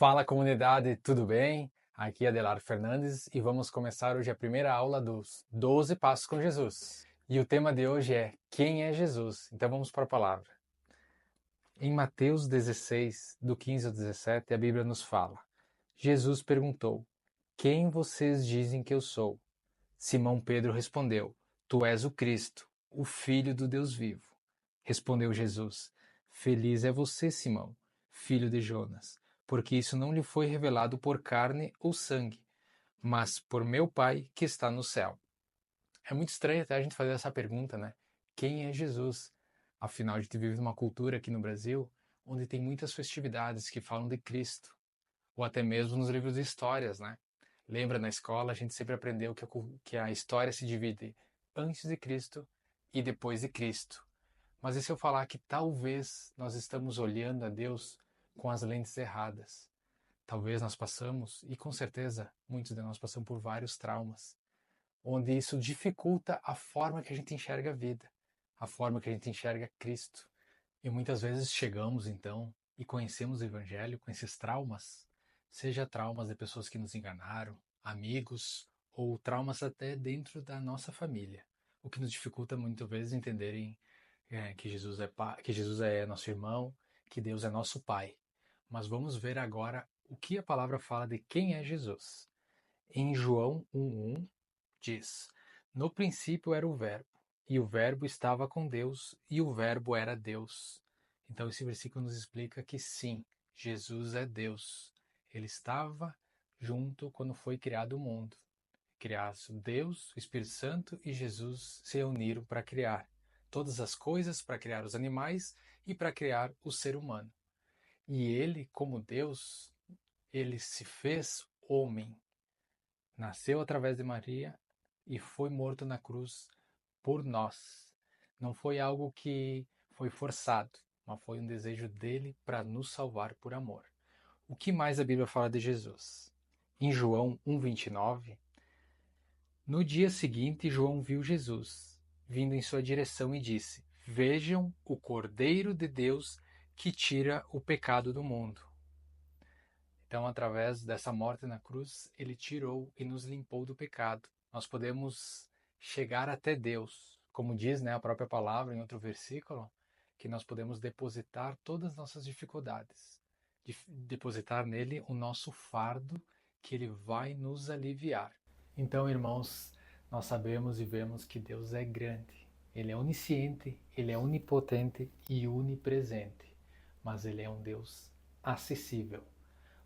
Fala comunidade, tudo bem? Aqui é Adelar Fernandes e vamos começar hoje a primeira aula dos 12 Passos com Jesus. E o tema de hoje é Quem é Jesus? Então vamos para a palavra. Em Mateus 16, do 15 ao 17, a Bíblia nos fala: Jesus perguntou: Quem vocês dizem que eu sou? Simão Pedro respondeu: Tu és o Cristo, o Filho do Deus vivo. Respondeu Jesus: Feliz é você, Simão, filho de Jonas, porque isso não lhe foi revelado por carne ou sangue, mas por meu Pai que está no céu. É muito estranho até a gente fazer essa pergunta, né? Quem é Jesus? Afinal, a gente vive numa cultura aqui no Brasil onde tem muitas festividades que falam de Cristo, ou até mesmo nos livros de histórias, né? Lembra, na escola a gente sempre aprendeu que a história se divide antes de Cristo e depois de Cristo. Mas e se eu falar que talvez nós estamos olhando a Deus com as lentes erradas? Talvez nós passamos, e com certeza muitos de nós passamos por vários traumas, onde isso dificulta a forma que a gente enxerga a vida, a forma que a gente enxerga Cristo. E muitas vezes chegamos então e conhecemos o Evangelho com esses traumas, seja traumas de pessoas que nos enganaram, amigos, ou traumas até dentro da nossa família, o que nos dificulta muitas vezes entenderem que Jesus é nosso irmão, que Deus é nosso Pai. Mas vamos ver agora o que a palavra fala de quem é Jesus. Em João 1,1 diz: No princípio era o Verbo, e o Verbo estava com Deus, e o Verbo era Deus. Então esse versículo nos explica que sim, Jesus é Deus. Ele estava junto quando foi criado o mundo. Criasse Deus, o Espírito Santo e Jesus se reuniram para criar todas as coisas, para criar os animais e para criar o ser humano. E ele, como Deus, ele se fez homem, nasceu através de Maria e foi morto na cruz por nós. Não foi algo que foi forçado, mas foi um desejo dele para nos salvar por amor. O que mais a Bíblia fala de Jesus? Em João 1,29, no dia seguinte, João viu Jesus vindo em sua direção e disse: Vejam o Cordeiro de Deus que tira o pecado do mundo. Então, através dessa morte na cruz, ele tirou e nos limpou do pecado. Nós podemos chegar até Deus, como diz, né, a própria palavra em outro versículo, que nós podemos depositar todas as nossas dificuldades, depositar nele o nosso fardo, que ele vai nos aliviar. Então, irmãos, nós sabemos e vemos que Deus é grande. Ele é onisciente, ele é onipotente e onipresente, mas ele é um Deus acessível.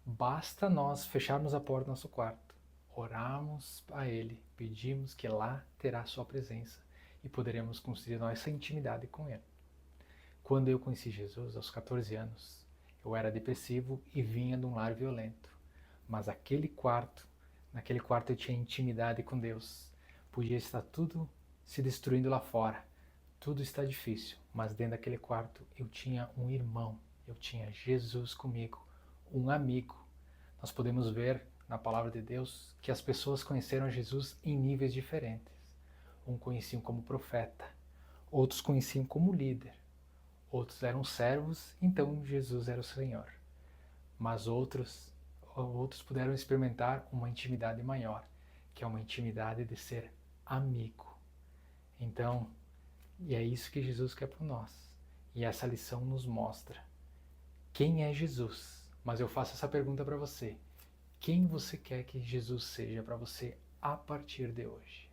Basta nós fecharmos a porta do nosso quarto, orarmos a Ele, pedimos que lá terá sua presença e poderemos construir nossa intimidade com Ele. Quando eu conheci Jesus, aos 14 anos, eu era depressivo e vinha de um lar violento. Mas naquele quarto eu tinha intimidade com Deus. Podia estar tudo se destruindo lá fora, tudo está difícil, mas dentro daquele quarto eu tinha um irmão, eu tinha Jesus comigo, um amigo. Nós podemos ver na palavra de Deus que as pessoas conheceram Jesus em níveis diferentes. Um conheciam como profeta, outros conheciam como líder, outros eram servos, então Jesus era o Senhor. Mas outros puderam experimentar uma intimidade maior, que é uma intimidade de ser amigo. Então, e é isso que Jesus quer por nós. E essa lição nos mostra quem é Jesus. Mas eu faço essa pergunta para você: quem você quer que Jesus seja para você a partir de hoje?